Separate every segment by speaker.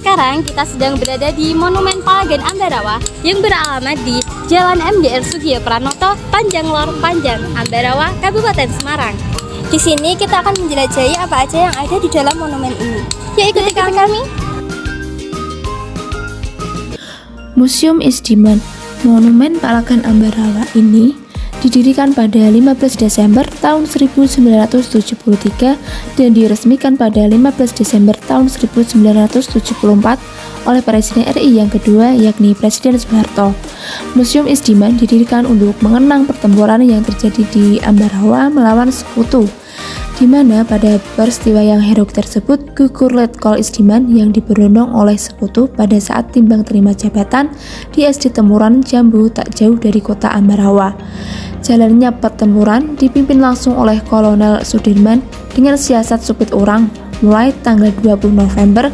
Speaker 1: Sekarang kita sedang berada di Monumen Palagan Ambarawa yang beralamat di Jalan MDR Sugiyo Pranoto, Panjang Lor Panjang, Ambarawa, Kabupaten Semarang.
Speaker 2: Di sini kita akan menjelajahi apa aja yang ada di dalam monumen ini. Yuk ikuti kami.
Speaker 3: Museum Isdiman. Monumen Palagan Ambarawa ini didirikan pada 15 Desember tahun 1973 dan diresmikan pada 15 Desember tahun 1974 oleh Presiden RI yang kedua, yakni Presiden Soeharto. Museum Isdiman didirikan untuk mengenang pertempuran yang terjadi di Ambarawa melawan Sekutu, di mana pada peristiwa yang heroik tersebut gugur Letkol Isdiman yang diberondong oleh Sekutu pada saat timbang terima jabatan di SD Temuran Jambu tak jauh dari kota Ambarawa. Jalannya pertempuran dipimpin langsung oleh Kolonel Sudirman dengan siasat supit orang mulai tanggal 20 November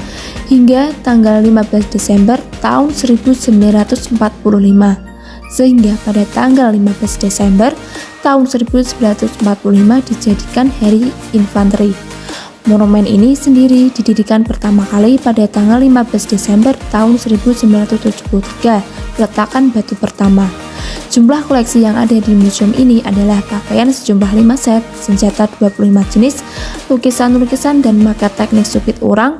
Speaker 3: hingga tanggal 15 Desember tahun 1945, sehingga pada tanggal 15 Desember tahun 1945 dijadikan Hari Infanteri. Monumen ini sendiri didirikan pertama kali pada tanggal 15 Desember tahun 1973, peletakan batu pertama. Jumlah koleksi yang ada di museum ini adalah pakaian sejumlah 5 set, senjata 25 jenis, lukisan-lukisan dan maket teknik supit orang,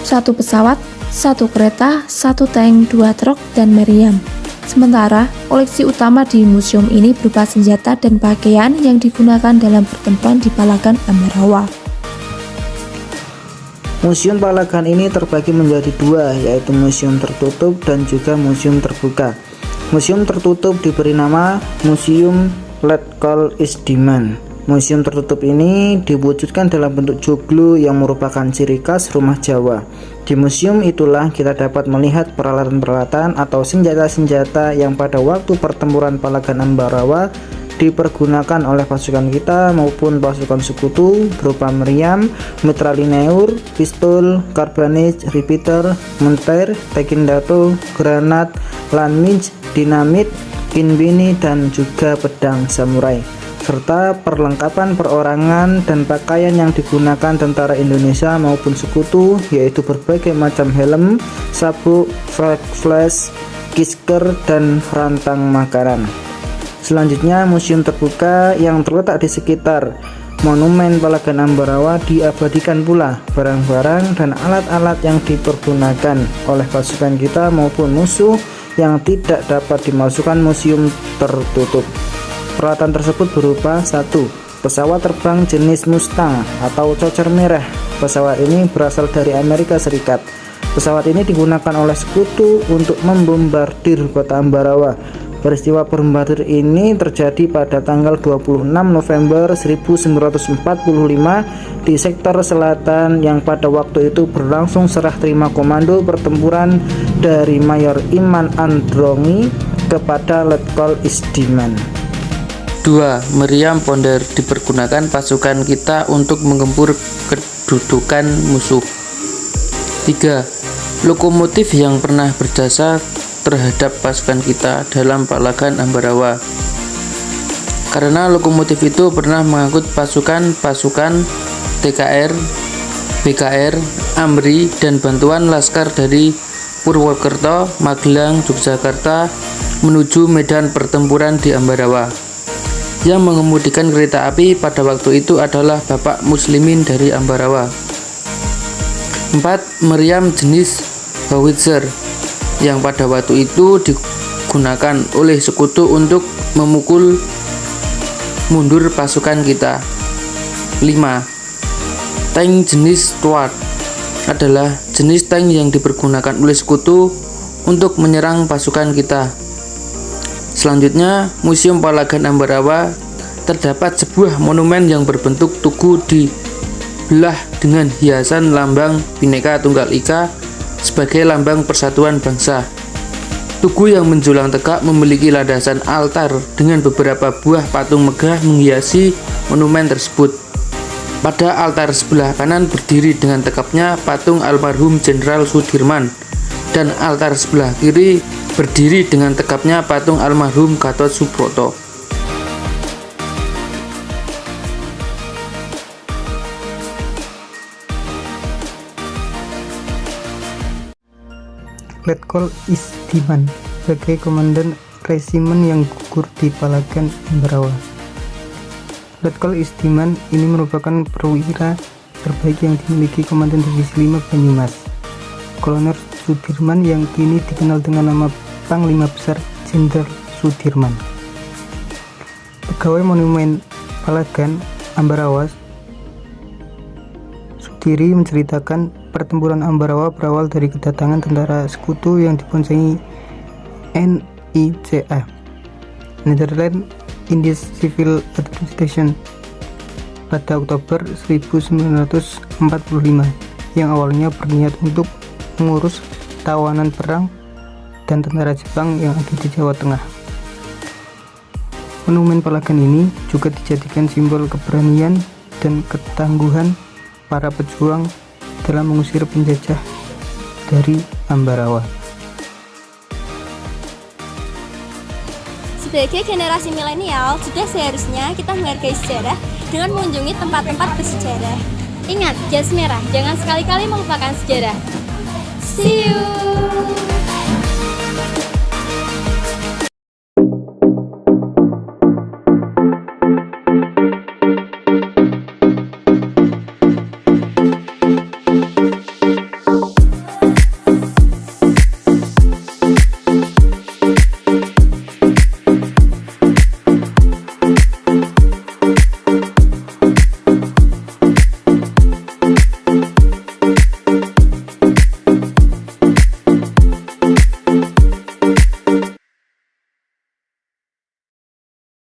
Speaker 3: 1 pesawat, 1 kereta, 1 tank, 2 truk, dan meriam. Sementara, koleksi utama di museum ini berupa senjata dan pakaian yang digunakan dalam pertempuran di Palagan Ambarawa.
Speaker 4: Museum Palagan ini terbagi menjadi dua, yaitu museum tertutup dan juga museum terbuka. Museum tertutup diberi nama Museum Letkol Isdiman. Museum tertutup ini diwujudkan dalam bentuk joglo yang merupakan ciri khas rumah Jawa. Di museum itulah kita dapat melihat peralatan-peralatan atau senjata-senjata yang pada waktu pertempuran Palagan Ambarawa dipergunakan oleh pasukan kita maupun pasukan Sekutu berupa meriam, mitralineur, pistol, karbanij, repeater, montir, tekindato, granat, lanminch, dinamit, kinbini, dan juga pedang samurai, serta perlengkapan perorangan dan pakaian yang digunakan tentara Indonesia maupun Sekutu, yaitu berbagai macam helm, sabuk, flash, kisker, dan rantang makanan. Selanjutnya, museum terbuka yang terletak di sekitar Monumen Palagan Ambarawa diabadikan pula barang-barang dan alat-alat yang dipergunakan oleh pasukan kita maupun musuh yang tidak dapat dimasukkan museum tertutup. Peralatan tersebut berupa 1. Pesawat terbang jenis Mustang atau cocer merah. Pesawat ini berasal dari Amerika Serikat. Pesawat ini digunakan oleh Sekutu untuk membombardir kota Ambarawa. Peristiwa pembombardir ini terjadi pada tanggal 26 November 1945 di sektor selatan yang pada waktu itu berlangsung serah terima komando pertempuran dari Mayor Iman Androngi kepada Letkol Isdiman.
Speaker 5: 2. Meriam ponder dipergunakan pasukan kita untuk menggempur kedudukan musuh. 3. Lokomotif yang pernah berjasa terhadap pasukan kita dalam Palagan Ambarawa. Karena lokomotif itu pernah mengangkut pasukan-pasukan TKR, BKR, AMRI, dan bantuan laskar dari Purwokerto, Magelang, Yogyakarta menuju medan pertempuran di Ambarawa. Yang mengemudikan kereta api pada waktu itu adalah Bapak Muslimin dari Ambarawa. 4. Meriam jenis howitzer yang pada waktu itu digunakan oleh sekutu untuk memukul mundur pasukan kita. 5. Tank jenis Stuart adalah jenis tank yang dipergunakan oleh sekutu untuk menyerang pasukan kita. Selanjutnya, Museum Palagan Ambarawa terdapat sebuah monumen yang berbentuk tugu dibelah dengan hiasan lambang Bhinneka Tunggal Ika sebagai lambang persatuan bangsa. Tugu yang menjulang tegak memiliki landasan altar dengan beberapa buah patung megah menghiasi monumen tersebut. Pada altar sebelah kanan berdiri dengan tegapnya patung almarhum Jenderal Sudirman, dan altar sebelah kiri berdiri dengan tegapnya patung almarhum Gatot Subroto.
Speaker 6: Letkol Isdiman sebagai komandan resimen yang gugur di Palagan Ambarawa. Letkol Isdiman ini merupakan perwira terbaik yang dimiliki Komandan Divisi 5 Banyumas, Kolonel Sudirman, yang kini dikenal dengan nama Panglima Besar Jenderal Sudirman. Pegawai Monumen Palagan Ambarawa Sudiri menceritakan pertempuran Ambarawa berawal dari kedatangan tentara sekutu yang diboncengi NICA, Netherlands Indies Civil Administration, pada Oktober 1945, yang awalnya berniat untuk mengurus tawanan perang dan tentara Jepang yang ada di Jawa Tengah. Monumen Palagan ini juga dijadikan simbol keberanian dan ketangguhan para pejuang dalam mengusir penjajah dari Ambarawa.
Speaker 2: Sebagai generasi milenial, sudah seharusnya kita menghargai sejarah dengan mengunjungi tempat-tempat bersejarah.
Speaker 1: Ingat, jas merah, jangan sekali-kali melupakan sejarah. See you!